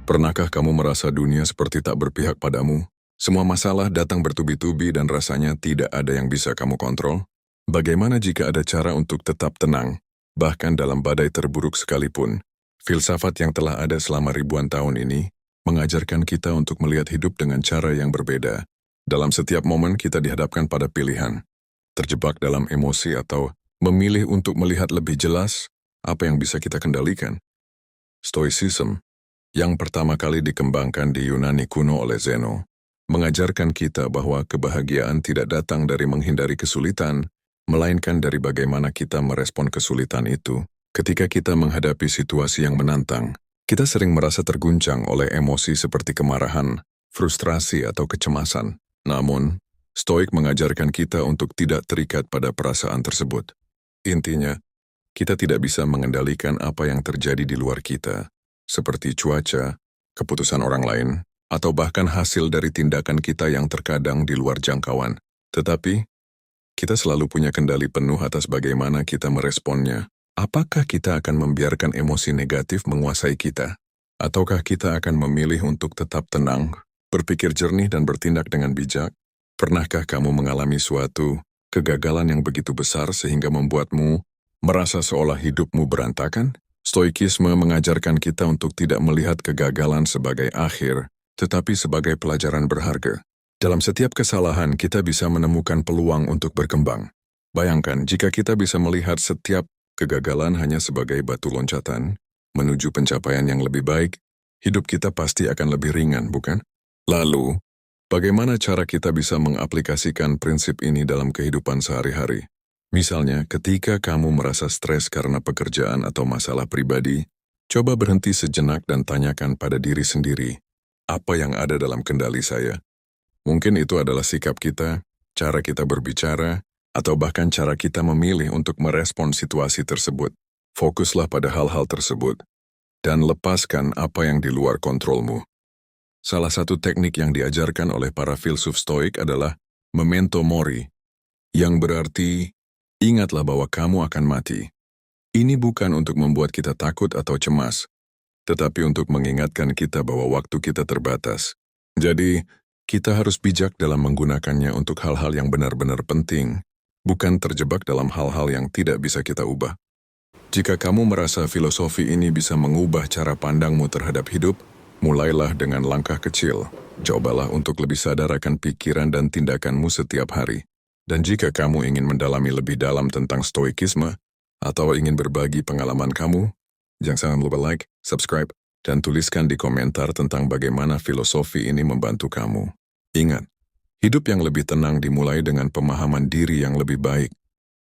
Pernahkah kamu merasa dunia seperti tak berpihak padamu? Semua masalah datang bertubi-tubi dan rasanya tidak ada yang bisa kamu kontrol? Bagaimana jika ada cara untuk tetap tenang, bahkan dalam badai terburuk sekalipun? Filsafat yang telah ada selama ribuan tahun ini mengajarkan kita untuk melihat hidup dengan cara yang berbeda. Dalam setiap momen kita dihadapkan pada pilihan, terjebak dalam emosi atau memilih untuk melihat lebih jelas apa yang bisa kita kendalikan. Stoicism yang pertama kali dikembangkan di Yunani kuno oleh Zeno, mengajarkan kita bahwa kebahagiaan tidak datang dari menghindari kesulitan, melainkan dari bagaimana kita merespon kesulitan itu. Ketika kita menghadapi situasi yang menantang, kita sering merasa terguncang oleh emosi seperti kemarahan, frustrasi, atau kecemasan. Namun, Stoik mengajarkan kita untuk tidak terikat pada perasaan tersebut. Intinya, kita tidak bisa mengendalikan apa yang terjadi di luar kita, seperti cuaca, keputusan orang lain, atau bahkan hasil dari tindakan kita yang terkadang di luar jangkauan. Tetapi, kita selalu punya kendali penuh atas bagaimana kita meresponnya. Apakah kita akan membiarkan emosi negatif menguasai kita? Ataukah kita akan memilih untuk tetap tenang, berpikir jernih dan bertindak dengan bijak? Pernahkah kamu mengalami suatu kegagalan yang begitu besar sehingga membuatmu merasa seolah hidupmu berantakan? Stoikisme mengajarkan kita untuk tidak melihat kegagalan sebagai akhir, tetapi sebagai pelajaran berharga. Dalam setiap kesalahan, kita bisa menemukan peluang untuk berkembang. Bayangkan jika kita bisa melihat setiap kegagalan hanya sebagai batu loncatan menuju pencapaian yang lebih baik, hidup kita pasti akan lebih ringan, bukan? Lalu, bagaimana cara kita bisa mengaplikasikan prinsip ini dalam kehidupan sehari-hari? Misalnya, ketika kamu merasa stres karena pekerjaan atau masalah pribadi, coba berhenti sejenak dan tanyakan pada diri sendiri, apa yang ada dalam kendali saya? Mungkin itu adalah sikap kita, cara kita berbicara, atau bahkan cara kita memilih untuk merespon situasi tersebut. Fokuslah pada hal-hal tersebut, dan lepaskan apa yang di luar kontrolmu. Salah satu teknik yang diajarkan oleh para filsuf Stoik adalah memento mori, yang berarti ingatlah bahwa kamu akan mati. Ini bukan untuk membuat kita takut atau cemas, tetapi untuk mengingatkan kita bahwa waktu kita terbatas. Jadi, kita harus bijak dalam menggunakannya untuk hal-hal yang benar-benar penting, bukan terjebak dalam hal-hal yang tidak bisa kita ubah. Jika kamu merasa filosofi ini bisa mengubah cara pandangmu terhadap hidup, mulailah dengan langkah kecil. Cobalah untuk lebih sadar akan pikiran dan tindakanmu setiap hari. Dan jika kamu ingin mendalami lebih dalam tentang stoikisme, atau ingin berbagi pengalaman kamu, jangan lupa like, subscribe, dan tuliskan di komentar tentang bagaimana filosofi ini membantu kamu. Ingat, hidup yang lebih tenang dimulai dengan pemahaman diri yang lebih baik.